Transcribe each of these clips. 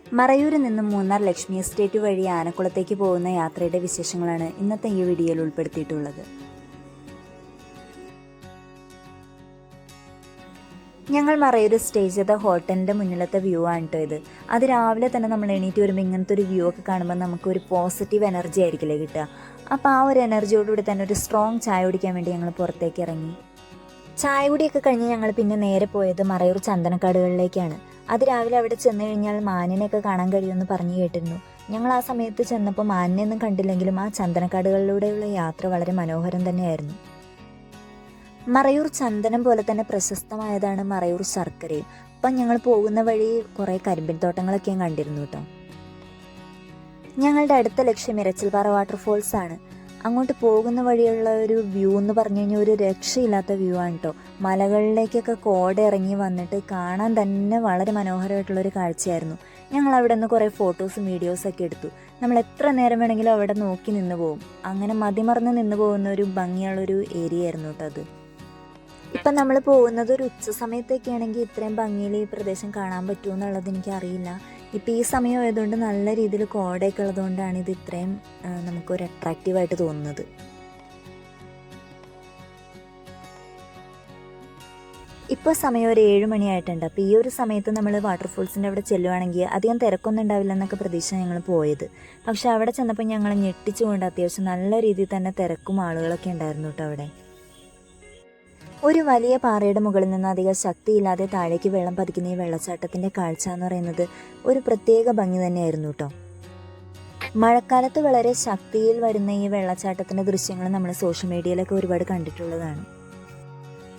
മറയൂരിൽ നിന്നും മൂന്നാർ ലക്ഷ്മി എസ്റ്റേറ്റ് വഴി ആനക്കുളത്തേക്ക് പോകുന്ന യാത്രയുടെ വിശേഷങ്ങളാണ് ഇന്നത്തെ ഈ വീഡിയോയിൽ ഉൾപ്പെടുത്തിയിട്ടുള്ളത്. ഞങ്ങൾ മറയൂർ സ്റ്റേ ചെയ്ത ഹോട്ടലിൻ്റെ മുന്നിലത്തെ വ്യൂ ആണ് കേട്ടോ ഇത്. അത് രാവിലെ തന്നെ നമ്മൾ എണീറ്റ് വരുമ്പോൾ ഇങ്ങനത്തെ ഒരു വ്യൂ ഒക്കെ കാണുമ്പോൾ നമുക്കൊരു പോസിറ്റീവ് എനർജി ആയിരിക്കില്ലേ കിട്ടുക. അപ്പോൾ ആ ഒരു എനർജിയോടുകൂടി തന്നെ ഒരു സ്ട്രോങ് ചായ കുടിക്കാൻ വേണ്ടി ഞങ്ങൾ പുറത്തേക്ക് ഇറങ്ങി. ചായ കുടിയൊക്കെ കഴിഞ്ഞ് ഞങ്ങൾ പിന്നെ നേരെ പോയത് മറയൂർ ചന്ദനക്കാടുകളിലേക്കാണ്. അത് രാവിലെ അവിടെ ചെന്ന് കഴിഞ്ഞാൽ മാനിനെയൊക്കെ കാണാൻ കഴിയുമെന്ന് പറഞ്ഞു കേട്ടിരുന്നു. ഞങ്ങൾ ആ സമയത്ത് ചെന്നപ്പോൾ മാനിനെയൊന്നും കണ്ടില്ലെങ്കിലും ആ ചന്ദനക്കാടുകളിലൂടെയുള്ള യാത്ര വളരെ മനോഹരം തന്നെയായിരുന്നു. മറയൂർ ചന്ദനം പോലെ തന്നെ പ്രശസ്തമായതാണ് മറയൂർ ശർക്കരയും. അപ്പം ഞങ്ങൾ പോകുന്ന വഴി കുറേ കരിമ്പിൻ തോട്ടങ്ങളൊക്കെയും കണ്ടിരുന്നു കേട്ടോ. ഞങ്ങളുടെ അടുത്ത ലക്ഷ്യം ഇരച്ചിൽപ്പാറ വാട്ടർഫോൾസ് ആണ്. അങ്ങോട്ട് പോകുന്ന വഴിയുള്ള ഒരു വ്യൂ എന്ന് പറഞ്ഞു കഴിഞ്ഞാൽ ഒരു രക്ഷയില്ലാത്ത വ്യൂ ആണ് കേട്ടോ. മലകളിലേക്കൊക്കെ കോട ഇറങ്ങി വന്നിട്ട് കാണാൻ തന്നെ വളരെ മനോഹരമായിട്ടുള്ളൊരു കാഴ്ചയായിരുന്നു. ഞങ്ങൾ അവിടെ നിന്ന് കുറേ ഫോട്ടോസും വീഡിയോസൊക്കെ എടുത്തു. നമ്മൾ എത്ര നേരം വേണമെങ്കിലും അവിടെ നോക്കി നിന്ന് പോകും. അങ്ങനെ മതിമറന്ന് നിന്ന് പോകുന്ന ഒരു ഭംഗിയുള്ളൊരു ഏരിയ ആയിരുന്നു കേട്ടോ അത്. ഇപ്പം നമ്മൾ പോകുന്നത് ഒരു ഉച്ച സമയത്തൊക്കെ ആണെങ്കിൽ ഇത്രയും ഭംഗിയിൽ ഈ പ്രദേശം കാണാൻ പറ്റുമോ എന്നുള്ളത് എനിക്കറിയില്ല. ഇപ്പം ഈ സമയം ആയതുകൊണ്ട് നല്ല രീതിയിൽ കോടയൊക്കെ ഉള്ളതുകൊണ്ടാണ് ഇത് ഇത്രയും നമുക്കൊരു അട്രാക്റ്റീവായിട്ട് തോന്നുന്നത്. ഇപ്പോൾ സമയം ഒരു 7 മണിയായിട്ടുണ്ട്. അപ്പോൾ ഈ ഒരു സമയത്ത് നമ്മൾ വാട്ടർഫോൾസിൻ്റെ അവിടെ ചെല്ലുവാണെങ്കിൽ അധികം തിരക്കൊന്നും ഉണ്ടാവില്ല എന്നൊക്കെ പ്രതീക്ഷ ഞങ്ങൾ പോയത്. പക്ഷെ അവിടെ ചെന്നപ്പോൾ ഞങ്ങൾ ഞെട്ടിച്ചുകൊണ്ട് അത്യാവശ്യം നല്ല രീതിയിൽ തന്നെ തിരക്കും ആളുകളൊക്കെ ഉണ്ടായിരുന്നു കേട്ടോ അവിടെ. ഒരു വലിയ പാറയുടെ മുകളിൽ നിന്ന് അധികം ശക്തിയില്ലാതെ താഴേക്ക് വെള്ളം പതിക്കുന്ന ഈ വെള്ളച്ചാട്ടത്തിൻ്റെ കാഴ്ച എന്ന് പറയുന്നത് ഒരു പ്രത്യേക ഭംഗി തന്നെയായിരുന്നു കേട്ടോ. മഴക്കാലത്ത് വളരെ ശക്തിയിൽ വരുന്ന ഈ വെള്ളച്ചാട്ടത്തിൻ്റെ ദൃശ്യങ്ങൾ നമ്മൾ സോഷ്യൽ മീഡിയയിലൊക്കെ ഒരുപാട് കണ്ടിട്ടുള്ളതാണ്.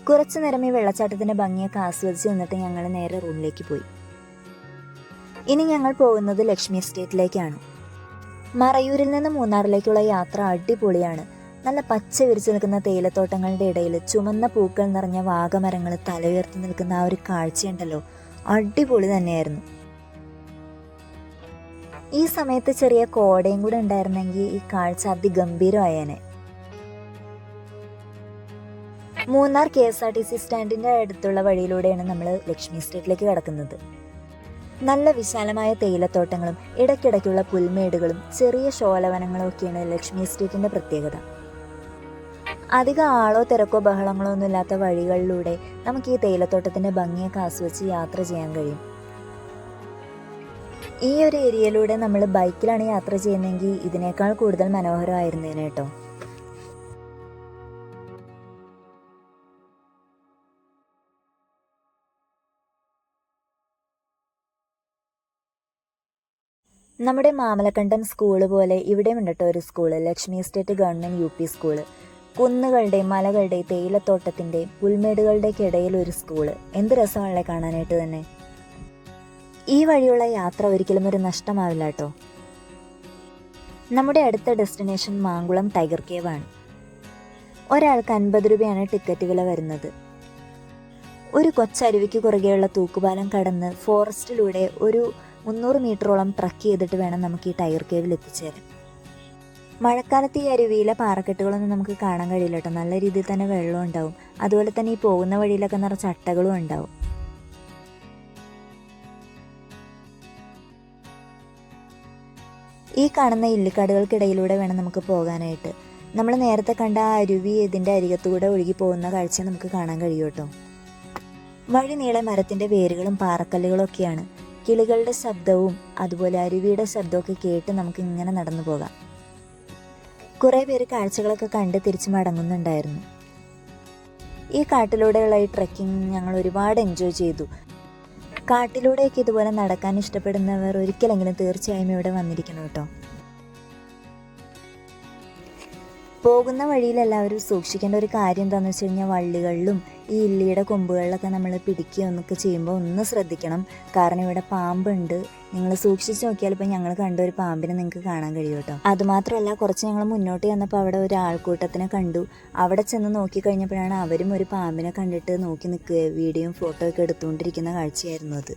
കുറച്ചു നേരം ഈ വെള്ളച്ചാട്ടത്തിൻ്റെ ഭംഗിയൊക്കെ ആസ്വദിച്ച് നിന്നിട്ട് ഞങ്ങൾ നേരെ റൂമിലേക്ക് പോയി. ഇനി ഞങ്ങൾ പോകുന്നത് ലക്ഷ്മി എസ്റ്റേറ്റിലേക്കാണ്. മറയൂരിൽ നിന്ന് മൂന്നാറിലേക്കുള്ള യാത്ര അടിപൊളിയാണ്. നല്ല പച്ച വിരിച്ചു നിൽക്കുന്ന തേയിലത്തോട്ടങ്ങളുടെ ഇടയിൽ ചുമന്ന പൂക്കൾ നിറഞ്ഞ വാഗമരങ്ങൾ തലയുയർത്തി നിൽക്കുന്ന ആ ഒരു കാഴ്ചയുണ്ടല്ലോ, അടിപൊളി തന്നെയായിരുന്നു. ഈ സമയത്ത് ചെറിയ കോടയും കൂടെ ഉണ്ടായിരുന്നെങ്കിൽ ഈ കാഴ്ച അതിഗംഭീരമായേനെ. മൂന്നാർ KSRTC സ്റ്റാൻഡിൻ്റെ അടുത്തുള്ള വഴിയിലൂടെയാണ് നമ്മൾ ലക്ഷ്മി എസ്റ്റേറ്റിലേക്ക് കടക്കുന്നത്. നല്ല വിശാലമായ തേയിലത്തോട്ടങ്ങളും ഇടയ്ക്കിടയ്ക്കുള്ള പുൽമേടുകളും ചെറിയ ശോലവനങ്ങളും ഒക്കെയാണ് ലക്ഷ്മി എസ്റ്റേറ്റിൻ്റെ പ്രത്യേകത. അധികം ആളോ തിരക്കോ ബഹളങ്ങളോ ഒന്നും ഇല്ലാത്ത വഴികളിലൂടെ നമുക്ക് ഈ തേയിലത്തോട്ടത്തിൻ്റെ ഭംഗിയൊക്കെ ആസ്വദിച്ച് യാത്ര ചെയ്യാൻ കഴിയും. ഈ ഒരു ഏരിയയിലൂടെ നമ്മൾ ബൈക്കിലാണ് യാത്ര ചെയ്യുന്നതെങ്കിൽ ഇതിനേക്കാൾ കൂടുതൽ മനോഹരമായിരുന്നേനെ കേട്ടോ. നമ്മുടെ മാമലക്കണ്ടം സ്കൂള് പോലെ ഇവിടെയും ഉണ്ട് കേട്ടോ ഒരു school, Lakshmi estate government UP school. കുന്നുകളുടെയും മലകളുടെയും തേയിലത്തോട്ടത്തിൻ്റെയും പുൽമേടുകളുടെയൊക്കെ ഇടയിൽ ഒരു സ്കൂള്. എന്ത് രസമാണല്ലേ കാണാനായിട്ട് തന്നെ. ഈ വഴിയുള്ള യാത്ര ഒരിക്കലും ഒരു നഷ്ടമാവില്ല കേട്ടോ. നമ്മുടെ അടുത്ത ഡെസ്റ്റിനേഷൻ മാങ്കുളം ടൈഗർ കേവ് ആണ്. ഒരാൾക്ക് 50 രൂപയാണ് ടിക്കറ്റ് വില വരുന്നത്. ഒരു കൊച്ചരുവിക്ക് കുറുകെയുള്ള തൂക്കുപാലം കടന്ന് ഫോറസ്റ്റിലൂടെ ഒരു 300 മീറ്ററോളം ട്രക്ക് ചെയ്തിട്ട് വേണം നമുക്ക് ഈ ടൈഗർ കേവിൽ എത്തിച്ചേരാൻ. മഴക്കാലത്ത് ഈ അരുവിയിലെ പാറക്കെട്ടുകളൊന്നും നമുക്ക് കാണാൻ കഴിയില്ല കേട്ടോ. നല്ല രീതിയിൽ തന്നെ വെള്ളം ഉണ്ടാവും. അതുപോലെ തന്നെ ഈ പോകുന്ന വഴിയിലൊക്കെ നിറച്ച് അട്ടകളും ഉണ്ടാവും. ഈ കാണുന്ന ഇല്ലിക്കാടുകൾക്കിടയിലൂടെ വേണം നമുക്ക് പോകാനായിട്ട്. നമ്മൾ നേരത്തെ കണ്ട ആ അരുവി ഇതിൻ്റെ അരികത്തൂടെ ഒഴുകി പോകുന്ന കാഴ്ച നമുക്ക് കാണാൻ കഴിയും കേട്ടോ. വഴി നീളെ മരത്തിൻ്റെ വേരുകളും പാറക്കല്ലുകളും ഒക്കെയാണ്. കിളികളുടെ ശബ്ദവും അതുപോലെ അരുവിയുടെ ശബ്ദമൊക്കെ കേട്ട് നമുക്ക് ഇങ്ങനെ നടന്നു പോകാം. കുറേ പേര് കാഴ്ചകളൊക്കെ കണ്ട് തിരിച്ചു മടങ്ങുന്നുണ്ടായിരുന്നു. ഈ കാട്ടിലൂടെയുള്ള ഈ ട്രെക്കിംഗ് ഞങ്ങൾ ഒരുപാട് എൻജോയ് ചെയ്തു. കാട്ടിലൂടെയൊക്കെ ഇതുപോലെ നടക്കാൻ ഇഷ്ടപ്പെടുന്നവർ ഒരിക്കലെങ്കിലും തീർച്ചയായും ഇവിടെ വന്നിരിക്കണം കേട്ടോ. പോകുന്ന വഴിയിൽ എല്ലാവരും സൂക്ഷിക്കേണ്ട ഒരു കാര്യം എന്താണെന്ന് വെച്ച് കഴിഞ്ഞാൽ വള്ളികളിലും ഈ ഇല്ലിയുടെ കൊമ്പുകളിലൊക്കെ നമ്മൾ പിടിക്കുക എന്നൊക്കെ ചെയ്യുമ്പോൾ ഒന്ന് ശ്രദ്ധിക്കണം. കാരണം ഇവിടെ പാമ്പുണ്ട്. നിങ്ങൾ സൂക്ഷിച്ച് നോക്കിയാൽ ഇപ്പം ഞങ്ങൾ കണ്ട ഒരു പാമ്പിനെ നിങ്ങൾക്ക് കാണാൻ കഴിയും കേട്ടോ. അതുമാത്രമല്ല, കുറച്ച് ഞങ്ങൾ മുന്നോട്ട് ചെന്നപ്പോൾ അവിടെ ഒരു ആൾക്കൂട്ടത്തിനെ കണ്ടു. അവിടെ ചെന്ന് നോക്കിക്കഴിഞ്ഞപ്പോഴാണ് അവരും ഒരു പാമ്പിനെ കണ്ടിട്ട് നോക്കി നിൽക്കുക, വീഡിയോയും ഫോട്ടോ ഒക്കെ എടുത്തുകൊണ്ടിരിക്കുന്ന കാഴ്ചയായിരുന്നു അത്.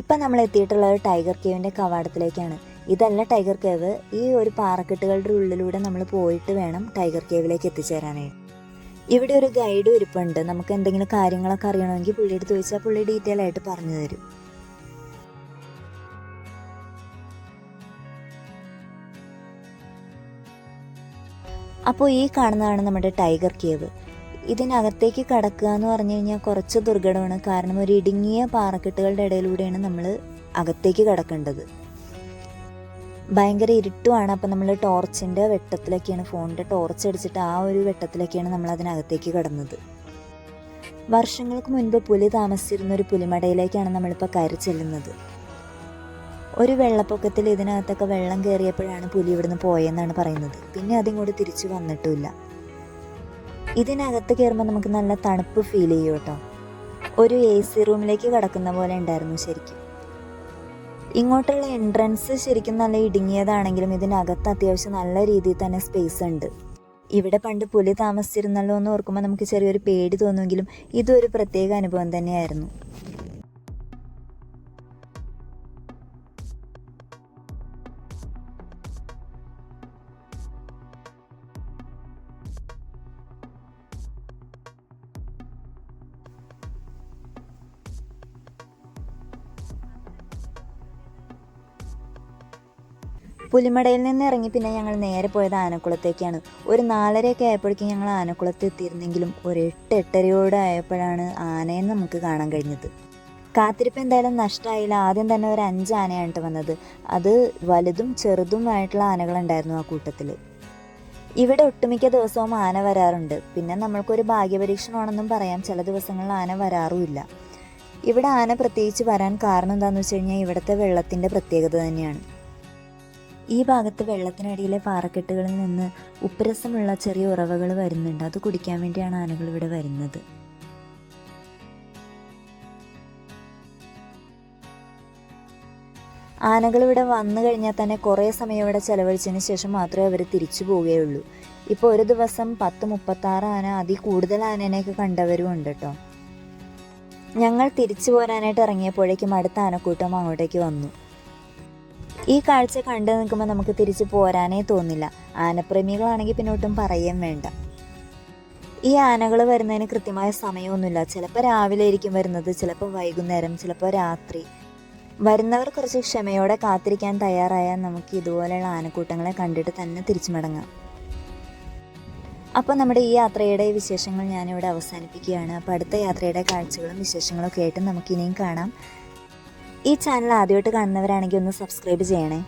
ഇപ്പം നമ്മൾ എത്തിയിട്ടുള്ളത് ടൈഗർ കേവിൻ്റെ കവാടത്തിലേക്കാണ്. ഇതല്ല ടൈഗർ കേവ്. ഈ ഒരു പാറക്കെട്ടുകളുടെ ഉള്ളിലൂടെ നമ്മൾ പോയിട്ട് വേണം ടൈഗർ കേവിലേക്ക് എത്തിച്ചേരാനായിട്ട്. ഇവിടെ ഒരു ഗൈഡും ഇരിപ്പുണ്ട്. നമുക്ക് എന്തെങ്കിലും കാര്യങ്ങളൊക്കെ അറിയണമെങ്കിൽ പുള്ളിയുടെ ചോദിച്ചാൽ പുള്ളി ഡീറ്റെയിൽ ആയിട്ട് പറഞ്ഞു തരും. അപ്പോൾ ഈ കാണുന്നതാണ് നമ്മുടെ ടൈഗർ കേവ്. ഇതിനകത്തേക്ക് കടക്കുക എന്ന് പറഞ്ഞു കഴിഞ്ഞാൽ കുറച്ച് ദുർഘടമാണ്. കാരണം ഒരു ഇടുങ്ങിയ പാറക്കെട്ടുകളുടെ ഇടയിലൂടെയാണ് നമ്മൾ അകത്തേക്ക് കടക്കേണ്ടത്. ഭയങ്കര ഇരുട്ടുമാണ്. അപ്പം നമ്മൾ ടോർച്ചിൻ്റെ വെട്ടത്തിലൊക്കെയാണ്, ഫോണിൻ്റെ ടോർച്ച് അടിച്ചിട്ട് ആ ഒരു വെട്ടത്തിലൊക്കെയാണ് നമ്മൾ അതിനകത്തേക്ക് കടന്നത്. വർഷങ്ങൾക്ക് മുൻപ് പുലി താമസിച്ചിരുന്ന ഒരു പുലിമടയിലേക്കാണ് നമ്മളിപ്പോൾ കയറി ചെല്ലുന്നത്. ഒരു വെള്ളപ്പൊക്കത്തിൽ ഇതിനകത്തൊക്കെ വെള്ളം കയറിയപ്പോഴാണ് പുലി ഇവിടുന്ന് പോയെന്നാണ് പറയുന്നത്. പിന്നെ അതിങ്ങോട്ട് തിരിച്ചു വന്നിട്ടുമില്ല. ഇതിനകത്ത് കയറുമ്പോൾ നമുക്ക് നല്ല തണുപ്പ് ഫീൽ ചെയ്യും കേട്ടോ. ഒരു AC റൂമിലേക്ക് കടക്കുന്ന പോലെ ഉണ്ടായിരുന്നു ശരിക്കും. ഇങ്ങോട്ടുള്ള എൻട്രൻസ് ശരിക്കും നല്ല ഇടുങ്ങിയതാണെങ്കിലും ഇതിനകത്ത് അത്യാവശ്യം നല്ല രീതിയിൽ തന്നെ സ്പേസ് ഉണ്ട്. ഇവിടെ പണ്ട് പുലി താമസിച്ചിരുന്നല്ലോ എന്ന് ഓർക്കുമ്പോൾ നമുക്ക് ചെറിയൊരു പേടി തോന്നുമെങ്കിലും ഇതൊരു പ്രത്യേക അനുഭവം തന്നെയായിരുന്നു. പുലിമടയിൽ നിന്ന് ഇറങ്ങി പിന്നെ ഞങ്ങൾ നേരെ പോയത് ആനക്കുളത്തേക്കാണ്. ഒരു 4:30 ആയപ്പോഴേക്കും ഞങ്ങൾ ആനക്കുളത്ത് എത്തിയിരുന്നെങ്കിലും ഒരു 8-8:30 ആയപ്പോഴാണ് ആനയെ നമുക്ക് കാണാൻ കഴിഞ്ഞത്. കാത്തിരിപ്പ് എന്തായാലും നഷ്ടമായില്ല. ആദ്യം തന്നെ ഒരു 5 ആനയാണ് വന്നത്. അത് വലുതും ചെറുതുമായിട്ടുള്ള ആനകളുണ്ടായിരുന്നു ആ കൂട്ടത്തിൽ. ഇവിടെ ഒട്ടുമിക്ക ദിവസവും ആന വരാറുണ്ട്. പിന്നെ നമ്മൾക്കൊരു ഭാഗ്യപരീക്ഷണമാണെന്നും പറയാം. ചില ദിവസങ്ങളിൽ ആന വരാറുമില്ല. ഇവിടെ ആന പ്രത്യേകിച്ച് വരാൻ കാരണം എന്താണെന്ന് വെച്ച് കഴിഞ്ഞാൽ ഇവിടുത്തെ വെള്ളത്തിൻ്റെ പ്രത്യേകത തന്നെയാണ്. ഈ ഭാഗത്ത് വെള്ളത്തിനടിയിലെ പാറക്കെട്ടുകളിൽ നിന്ന് ഉപ്പുരസമുള്ള ചെറിയ ഉറവകൾ വരുന്നുണ്ട്. അത് കുടിക്കാൻ വേണ്ടിയാണ് ആനകൾ ഇവിടെ വരുന്നത്. ആനകൾ ഇവിടെ വന്നു കഴിഞ്ഞാൽ തന്നെ കുറേ സമയം ഇവിടെ ചെലവഴിച്ചതിന് ശേഷം മാത്രമേ അവർ തിരിച്ചു പോവുകയുള്ളൂ. ഇപ്പോൾ ഒരു ദിവസം 10-36 ആന, അതിൽ കൂടുതൽ ആനേനെയൊക്കെ കണ്ടവരും ഉണ്ട് കേട്ടോ. ഞങ്ങൾ തിരിച്ചു പോരാനായിട്ട് ഇറങ്ങിയപ്പോഴേക്കും അടുത്ത ആനക്കൂട്ടം അങ്ങോട്ടേക്ക് വന്നു. ഈ കാഴ്ച കണ്ടു നിൽക്കുമ്പോൾ നമുക്ക് തിരിച്ചു പോരാനേ തോന്നില്ല. ആനപ്രേമികളാണെങ്കിൽ പിന്നെ ഒട്ടും പറയുകയും വേണ്ട. ഈ ആനകൾ വരുന്നതിന് കൃത്യമായ സമയമൊന്നുമില്ല. ചിലപ്പോൾ രാവിലെ ആയിരിക്കും വരുന്നത്, ചിലപ്പോൾ വൈകുന്നേരം, ചിലപ്പോൾ രാത്രി. വരുന്നവർ കുറച്ച് ക്ഷമയോടെ കാത്തിരിക്കാൻ തയ്യാറായാൽ നമുക്ക് ഇതുപോലെയുള്ള ആനക്കൂട്ടങ്ങളെ കണ്ടിട്ട് തന്നെ തിരിച്ചു മടങ്ങാം. അപ്പോൾ നമ്മുടെ ഈ യാത്രയുടെ വിശേഷങ്ങൾ ഞാനിവിടെ അവസാനിപ്പിക്കുകയാണ്. അപ്പോൾ അടുത്ത യാത്രയുടെ കാഴ്ചകളും വിശേഷങ്ങളും ഒക്കെ ആയിട്ട് നമുക്കിനിയും കാണാം. ഈ ചാനൽ ആദ്യമായിട്ട് കാണുന്നവരാണെങ്കിൽ ഒന്ന് സബ്സ്ക്രൈബ് ചെയ്യണേ.